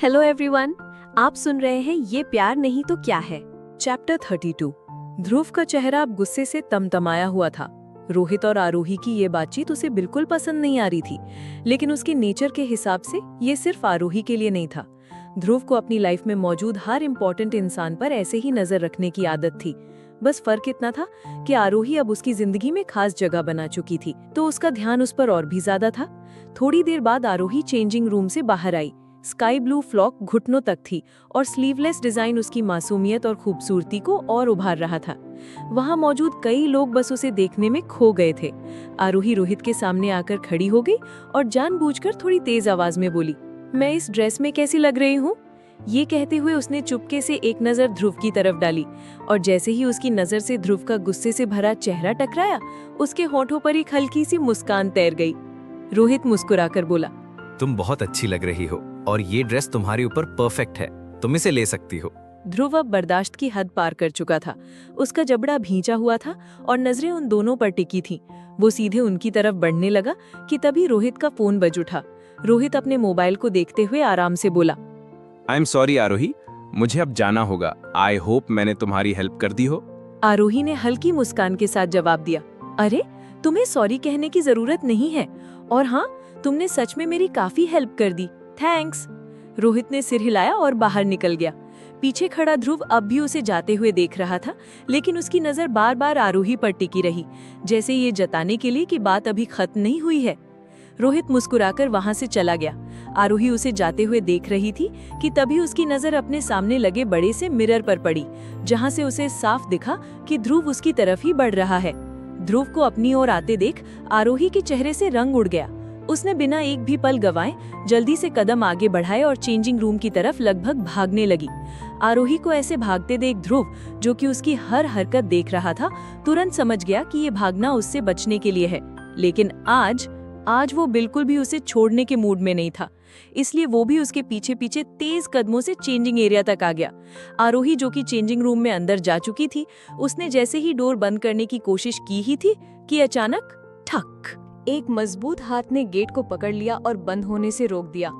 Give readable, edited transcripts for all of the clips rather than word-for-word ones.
Hello everyone, आप सुन रहे हैं ये प्यार नहीं तो क्या है। चैप्टर 32। ध्रुव का चेहरा अब गुस्से से तमतमाया हुआ था। रोहित और आरोही की ये बातचीत उसे बिल्कुल पसंद नहीं आ रही थी, लेकिन उसके नेचर के हिसाब से ये सिर्फ आरोही के लिए नहीं था। ध्रुव को अपनी लाइफ में मौजूद हर इम्पोर्टेंट इंसान पर ऐसे ही नजर रखने की आदत थी। बस फर्क इतना था कि आरोही अब उसकी जिंदगी में खास जगह बना चुकी थी, तो उसका ध्यान उस पर और भी ज्यादा था। थोड़ी देर बाद आरोही चेंजिंग रूम से बाहर आई। स्काई ब्लू फ्लॉक घुटनों तक थी और स्लीवलेस डिजाइन उसकी मासूमियत और खूबसूरती को और उभार रहा था। वहां मौजूद कई लोग बस उसे देखने में खो गए थे। आरोही रोहित के सामने आकर खड़ी हो गई और जानबूझकर थोड़ी तेज आवाज में बोली, मैं इस ड्रेस में कैसी लग रही हूँ? ये कहते हुए उसने चुपके से एक नजर ध्रुव की तरफ डाली और जैसे ही उसकी नजर से ध्रुव का गुस्से से भरा चेहरा टकराया, उसके होठों पर एक हल्की सी मुस्कान तैर गई। रोहित मुस्कुराकर बोला, तुम बहुत अच्छी लग रही हो और ये ड्रेस तुम्हारे ऊपर परफेक्ट है, तुम इसे ले सकती हो। ध्रुव अब बर्दाश्त की हद पार कर चुका था। उसका जबड़ा भींचा हुआ था और नजरें उन दोनों पर टिकी थीं। वो सीधे उनकी तरफ बढ़ने लगा कि तभी रोहित का फोन बज उठा। रोहित अपने मोबाइल को देखते हुए आराम से बोला, आई एम सॉरी आरोही, मुझे अब जाना होगा। आई होप मैंने तुम्हारी हेल्प कर दी हो। आरोही ने हल्की मुस्कान के साथ जवाब दिया, अरे तुम्हें सॉरी कहने की जरूरत नहीं है, और हाँ, तुमने सच में मेरी काफी हेल्प कर दी, थैंक्स। रोहित ने सिर हिलाया और बाहर निकल गया। पीछे खड़ा ध्रुव अब भी उसे जाते हुए देख रहा था, लेकिन उसकी नजर बार बार आरोही पर टिकी रही, जैसे ये जताने के लिए कि बात अभी खत्म नहीं हुई है। रोहित मुस्कुराकर वहां से चला गया। आरोही उसे जाते हुए देख रही थी कि तभी उसकी नजर अपने सामने लगे बड़े से मिरर पर पड़ी, जहां से उसे साफ दिखा कि ध्रुव उसकी तरफ ही बढ़ रहा है। ध्रुव को अपनी ओर आते देख आरोही के चेहरे से रंग उड़ गया। उसने बिना एक भी पल गवाए जल्दी से कदम आगे बढ़ाए और चेंजिंग रूम की तरफ लगभग भागने लगी। आरोही को ऐसे भागते देख ध्रुव, जो कि उसकी हर हरकत देख रहा था, तुरंत समझ गया कि ये भागना उससे बचने के लिए है। लेकिन आज वो बिल्कुल भी उसे छोड़ने के मूड में नहीं था, इसलिए वो भी उसके पीछे पीछे तेज कदमों से चेंजिंग एरिया तक आ गया। आरोही, जो कि चेंजिंग रूम में अंदर जा चुकी थी, उसने जैसे ही डोर बंद करने की कोशिश की ही थी कि अचानक ठक, एक मजबूत हाथ ने गेट को पकड़ लिया और बंद होने से रोक दिया।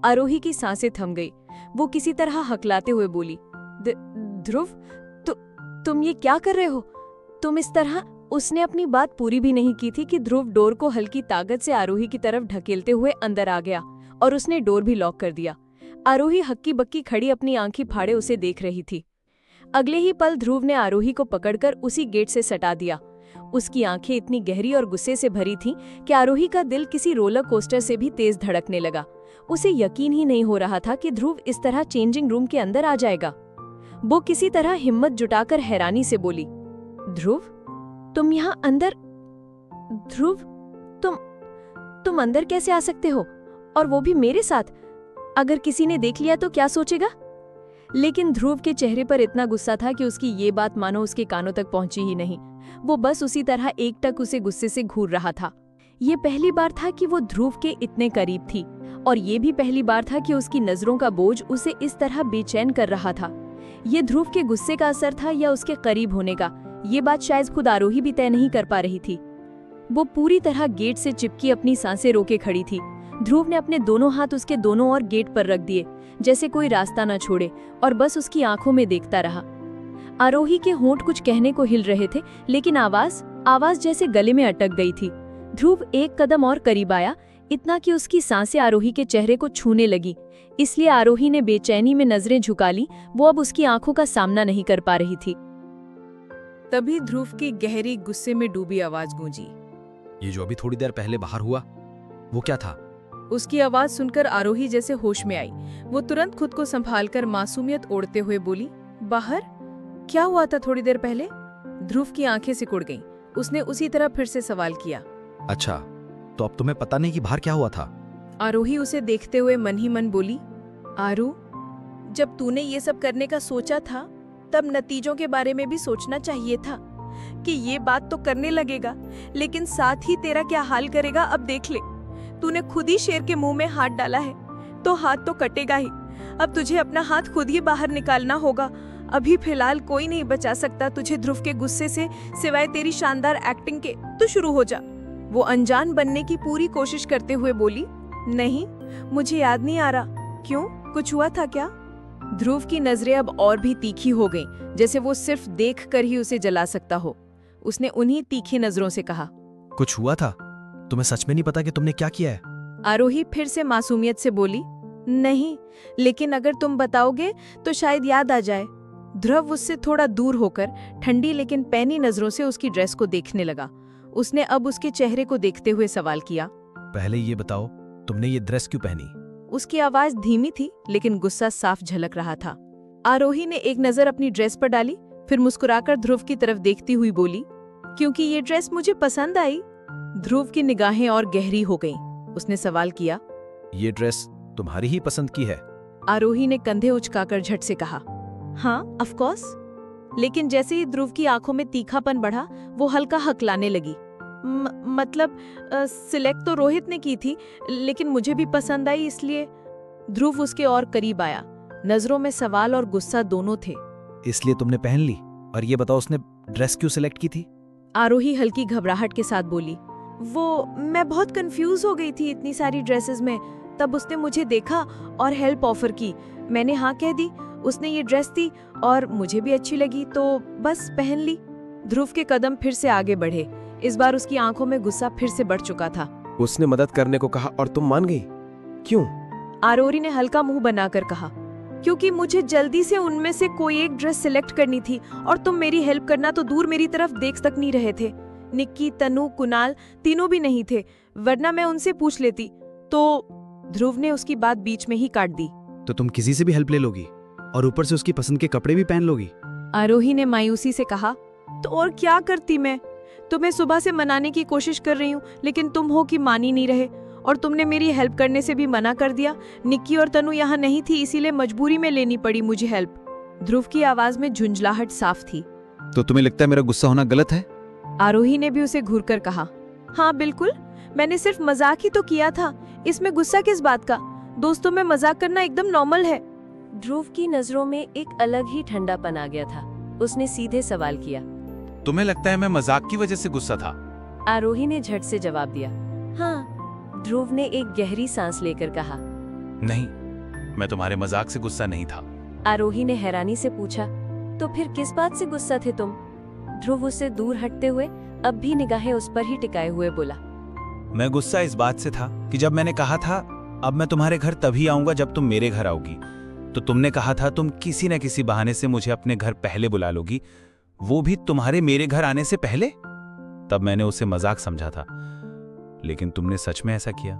आरोही की सांसें थम गई। वो किसी तरह हकलाते हुए बोली, ध्रुव, तुम ये क्या कर रहे हो? तुम इस तरह। उसने अपनी बात पूरी भी नहीं की थी कि ध्रुव डोर को हल्की ताकत से आरोही की तरफ ढकेलते हुए अंदर आ गया और उसने डोर भी लॉक कर दिया। आरोही हक्की बक्की खड़ी अपनी आंखें फाड़े उसे देख रही थी। अगले ही पल ध्रुव ने आरोही को पकड़कर उसी गेट से सटा दिया। उसकी आंखें इतनी गहरी और गुस्से से भरी थीं कि आरोही का दिल किसी रोलर कोस्टर से भी तेज धड़कने लगा। उसे यकीन ही नहीं हो रहा था कि ध्रुव इस तरह चेंजिंग रूम के अंदर आ जाएगा। वो किसी तरह हिम्मत जुटाकर हैरानी से बोली, ध्रुव, तुम यहाँ अंदर? ध्रुव, तुम अंदर कैसे आ सकते हो, और वो भी मेरे साथ? अगर किसी ने देख लिया तो क्या सोचेगा? लेकिन ध्रुव के चेहरे पर इतना गुस्सा था कि उसकी ये बात मानो उसके कानों तक पहुंची ही नहीं। वो बस उसी तरह एकटक उसे गुस्से से घूर रहा था। ये पहली बार था कि वो ध्रुव के इतने करीब थी, और ये भी पहली बार था कि उसकी नजरों का बोझ उसे इस तरह बेचैन कर रहा था। ये ध्रुव के गुस्से का असर था या उसके करीब होने का, ये बात शायद खुद आरोही भी तय नहीं कर पा रही थी। वो पूरी तरह गेट से चिपकी अपनी सांसें रोके खड़ी थी। ध्रुव ने अपने दोनों हाथ उसके दोनों ओर गेट पर रख दिए, जैसे कोई रास्ता न छोड़े, और बस उसकी आंखों में देखता रहा। आरोही के होंठ कुछ कहने को हिल रहे थे, लेकिन आवाज जैसे गले में अटक गई थी। ध्रुव एक कदम और करीब आया, इतना कि उसकी सांसें आरोही के चेहरे को छूने लगी। इसलिए आरोही ने बेचैनी में नजरें झुका ली। वो अब उसकी आंखों का सामना नहीं कर पा रही थी। तभी ध्रुव की गहरी गुस्से में डूबी आवाज गूंजी, ये जो अभी थोड़ी देर पहले बाहर हुआ, वो क्या था? उसकी आवाज सुनकर आरोही जैसे होश में आई। वो तुरंत खुद को संभालकर मासूमियत ओढ़ते हुए बोली, बाहर? क्या हुआ था थोड़ी देर पहले? ध्रुव की आंखें सिकुड़ गईं। उसने उसी तरह फिर से सवाल किया, अच्छा, तो अब तुम्हें पता नहीं कि बाहर क्या हुआ था? आरोही उसे देखते हुए मन ही मन बोली, आरू, जब तूने ये सब करने का सोचा था, तब नतीजों के बारे में भी सोचना चाहिए था कि ये बात तो करने लगेगा, लेकिन साथ ही तेरा क्या हाल करेगा अब देख ले। तूने खुद ही शेर के मुंह में हाथ डाला है, तो हाथ तो कटेगा ही। अब तुझे अपना हाथ खुद ही बाहर निकालना होगा। अभी फिलहाल कोई नहीं बचा सकता तुझे ध्रुव के गुस्से से, सिवाय तेरी शानदार एक्टिंग के। तो शुरू हो जा। वो अनजान बनने की पूरी कोशिश करते हुए बोली, नहीं, मुझे याद नहीं आ रहा। क्यों? कुछ हुआ था क्या? ध्रुव की नजरें अब और भी तीखी हो गईं, जैसे वो सिर्फ देखकर ही उसे जला सकता हो। उसने उन्हीं तीखी नजरों से कहा, कुछ हुआ था? तुम्हें सच में नहीं पता कि तुमने क्या किया है? आरोही फिर से मासूमियत से बोली, नहीं, लेकिन अगर तुम बताओगे तो शायद याद आ जाए। ध्रुव उससे थोड़ा दूर होकर ठंडी लेकिन पैनी नजरों से उसकी ड्रेस को देखने लगा। उसने अब उसके चेहरे को देखते हुए सवाल किया, पहले ये बताओ, तुमने ये ड्रेस क्यों पहनी? उसकी आवाज धीमी थी लेकिन गुस्सा साफ झलक रहा था। आरोही ने एक नजर अपनी ड्रेस पर डाली, फिर मुस्कुराकर ध्रुव की तरफ देखती हुई बोली, क्योंकि ये ड्रेस मुझे पसंद आई। ध्रुव की निगाहें और गहरी हो गईं। उसने सवाल किया, ये ड्रेस तुम्हारी ही पसंद की है? आरोही ने कंधे उचकाकर झट से कहा, हाँ, ऑफ कोर्स। लेकिन जैसे ही ध्रुव की आंखों में तीखापन बढ़ा, वो हल्का हकलाने लगी। मतलब सिलेक्ट तो रोहित ने की थी, लेकिन मुझे भी पसंद आई इसलिए। ध्रुव उसके और करीब आया। नजरों में सवाल और गुस्सा दोनों थे। इसलिए तुमने पहन ली? और ये बताओ, उसने ड्रेस क्यों सिलेक्ट की थी? आरोही हल्की घबराहट के साथ बोली, वो मैं बहुत कंफ्यूज हो गई थी इतनी सारी ड्रेसेस में। तब उसने मुझे देखा और हेल्प ऑफर की। मैंने हाँ कह दी। उसने ये ड्रेस दी और मुझे भी अच्छी लगी, तो बस पहन ली। ध्रुव के कदम फिर से आगे बढ़े। इस बार उसकी आंखों में गुस्सा फिर से बढ़ चुका था। उसने मदद करने को कहा और तुम मान गई? क्यों? आरोही ने हल्का मुंह बनाकर कहा, क्योंकि मुझे जल्दी से उनमें से कोई एक ध्रुव सिलेक्ट करनी थी और तुम मेरी हेल्प करना तो दूर मेरी तरफ देख तक नहीं रहे थे। निक्की, तनु, कुणाल तीनों भी नहीं थे, वरना मैं उनसे पूछ लेती। तो ध्रुव ने उसकी बात बीच में ही काट दी। तो तुम किसी से भी हेल्प ले लोगी और ऊपर से उसकी पसंद के कपड़े भी पहन लोगी? आरोही ने मायूसी से कहा, तो और क्या करती मैं? तुम्हें सुबह से मनाने की कोशिश कर रही हूँ, लेकिन तुम हो कि मान ही नहीं रहे, और तुमने मेरी हेल्प करने से भी मना कर दिया। निक्की और तनु यहाँ नहीं थी, इसीलिए मजबूरी में लेनी पड़ी मुझे हेल्प। ध्रुव की आवाज में झुंझलाहट साफ थी। तो तुम्हें लगता है मेरा गुस्सा होना गलत है? आरोही ने भी उसे घूरकर कहा, हाँ बिल्कुल, मैंने सिर्फ मजाक ही तो किया था। इसमें गुस्सा किस बात का? दोस्तों में मजाक करना एकदम नॉर्मल है। ध्रुव की नजरों में एक अलग ही ठंडापन आ गया था। उसने सीधे सवाल किया, तुम्हें लगता है मैं मजाक की वजह से गुस्सा था? आरोही ने झट से जवाब दिया, हाँ। ध्रुव ने एक गहरी सांस लेकर कहा, नहीं, मैं तुम्हारे मजाक से गुस्सा नहीं था। आरोही ने हैरानी से पूछा, तो फिर किस बात से गुस्सा थे तुम? ध्रुव उससे दूर हटते हुए अब भी निगाहें उस पर ही टिकाए हुए बोला, मैं गुस्सा इस बात से था कि जब मैंने कहा था अब मैं तुम्हारे घर तभी आऊंगा जब तुम मेरे घर आओगी, तो तुमने कहा था तुम किसी न किसी बहाने से मुझे अपने घर पहले बुला लोगी, वो भी तुम्हारे मेरे घर आने से पहले। तब मैंने उसे मजाक समझा था, लेकिन तुमने सच में ऐसा किया,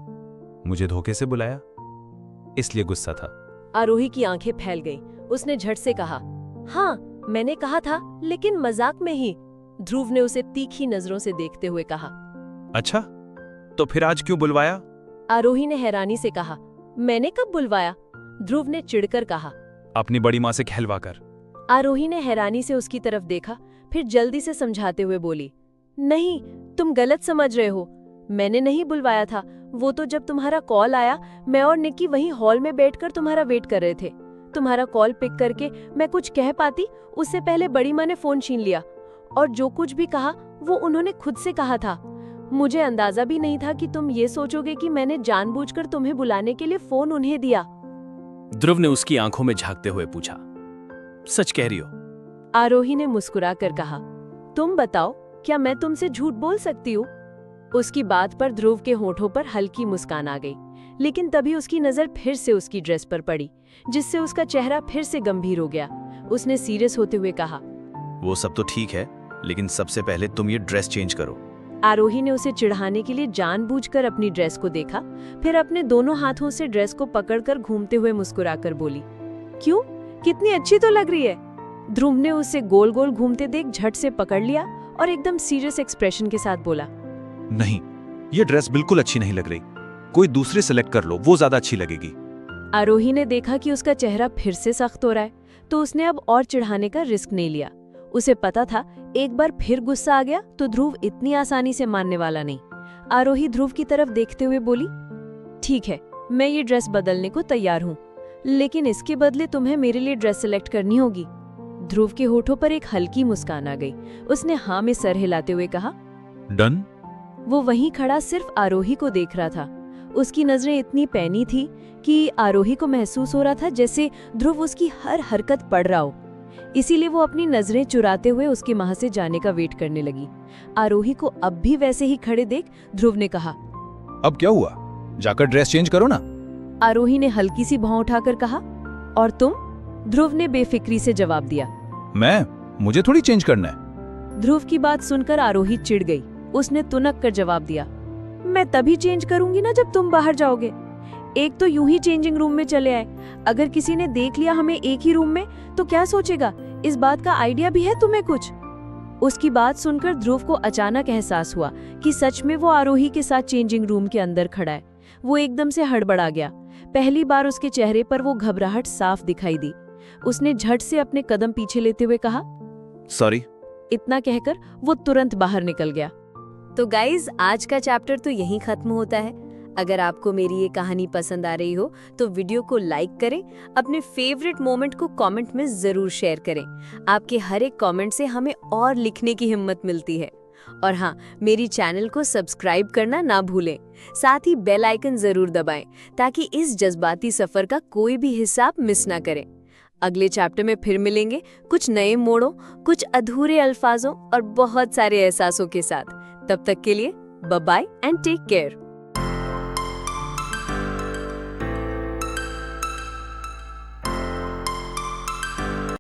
मुझे धोखे से बुलाया, इसलिए गुस्सा था। आरोही की आंखें फैल गईं। उसने झट से कहा, हाँ, मैंने कहा था, लेकिन मजाक में ही। ध्रुव ने उसे तीखी नजरों से देखते हुए कहा, अच्छा, तो फिर आज क्यों बुलवाया? आरोही ने हैरानी से कहा, मैंने कब बुलवाया? ध्रुव ने चिढ़कर कहा, अपनी बड़ी माँ से कहलवा कर। आरोही ने हैरानी से उसकी तरफ देखा, फिर जल्दी से समझाते हुए बोली, नहीं, तुम गलत समझ रहे हो, मैंने नहीं बुलवाया था। वो तो जब तुम्हारा कॉल आया, मैं और निक्की वहीं हॉल में बैठकर तुम्हारा वेट कर रहे थे। तुम्हारा कॉल पिक करके मैं कुछ कह पाती, उससे पहले बड़ी माँ ने फोन छीन लिया, और जो कुछ भी कहा वो उन्होंने खुद से कहा था। मुझे अंदाजा भी नहीं था कि तुम ये सोचोगे कि मैंने जानबूझकर तुम्हें बुलाने के लिए फोन उन्हें दिया। ध्रुव ने उसकी आंखों में झांकते हुए पूछा, सच कह रही हो? आरोही ने मुस्कुराकर कहा, तुम बताओ, क्या मैं तुमसे झूठ बोल सकती हूँ? उसकी बात पर ध्रुव के होठों पर हल्की मुस्कान आ गई, लेकिन तभी उसकी नजर फिर से उसकी ड्रेस पर पड़ी, जिससे उसका चेहरा फिर से गंभीर हो गया। उसने सीरियस होते हुए कहा, वो सब तो ठीक है, लेकिन सबसे पहले तुम ये ड्रेस चेंज करो। आरोही ने उसे चिढ़ाने के लिए जानबूझकर अपनी ड्रेस को देखा, फिर अपने दोनों हाथों से ड्रेस को पकड़कर घूमते हुए मुस्कुराकर बोली, क्यों, कितनी अच्छी तो लग रही है। ध्रुव ने उसे गोल गोल घूमते देख झट से पकड़ लिया और एकदम सीरियस एक्सप्रेशन के साथ बोला, नहीं, ये ड्रेस बिल्कुल अच्छी नहीं लग रही, कोई दूसरी सेलेक्ट कर लो, वो ज्यादा अच्छी लगेगी। आरोही ने देखा कि उसका चेहरा फिर से सख्त हो रहा है, तो उसने अब और चिढ़ाने का रिस्क नहीं लिया। उसे पता था एक बार फिर गुस्सा आ गया तो ध्रुव इतनी आसानी से मानने वाला नहीं। आरोही ध्रुव की तरफ देखते हुए बोली, ठीक है, मैं ये ड्रेस बदलने को तैयार हूँ, लेकिन इसके बदले तुम्हें मेरे लिए ड्रेस सिलेक्ट करनी होगी। ध्रुव के होठों पर एक हल्की मुस्कान आ गई। उसने हाँ में सर हिलाते हुए कहा, डन। वो वहीं खड़ा सिर्फ आरोही को देख रहा था। उसकी नजरें इतनी पैनी थी कि आरोही को महसूस हो रहा था जैसे ध्रुव उसकी हर हरकत पढ़ रहा हो। इसीलिए वो अपनी नजरें चुराते हुए उसकी मां से जाने का वेट करने लगी। आरोही को अब भी वैसे ही खड़े देख ध्रुव ने कहा, अब क्या हुआ, जाकर ड्रेस चेंज करो ना। आरोही ने हल्की सी भौं उठाकर कहा, और तुम? ध्रुव ने बेफिक्री से जवाब दिया। मुझे थोड़ी चेंज करना है। ध्रुव की बात सुनकर आरोही चिढ़ गई। उसने तुनक कर जवाब दिया, मैं तभी चेंज करूंगी ना जब तुम बाहर जाओगे। एक तो यूं ही चेंजिंग रूम में चले आए, अगर किसी ने देख लिया हमें एक ही रूम में तो क्या सोचेगा? इस बात का आइडिया भी है तुम्हें कुछ? उसकी बात सुनकर ध्रुव को अचानक एहसास हुआ कि सच में वो आरोही के साथ चेंजिंग रूम के अंदर खड़ा है। वो एकदम से हड़बड़ा गया। पहली बार उसके चेहरे पर वो घबराहट साफ दिखाई दी। उसने झट से अपने कदम पीछे लेते हुए कहा, सॉरी। इतना कहकर वो तुरंत बाहर निकल गया। तो गाइज, आज का चैप्टर तो यहीं खत्म होता है। अगर आपको मेरी ये कहानी पसंद आ रही हो तो वीडियो को लाइक करें, अपने फेवरेट मोमेंट को कमेंट में जरूर शेयर करें। आपके हर एक कमेंट से हमें और लिखने की हिम्मत मिलती है। और हाँ, मेरी चैनल को सब्सक्राइब करना ना भूलें। साथ ही बेल आइकन जरूर दबाएं ताकि इस जज्बाती सफर का कोई भी हिस्सा आप मिस ना करें। अगले चैप्टर में फिर मिलेंगे, कुछ नए मोड़ों, कुछ अधूरे अल्फाजों और बहुत सारे एहसासों के साथ। तब तक के लिए bye bye and take care.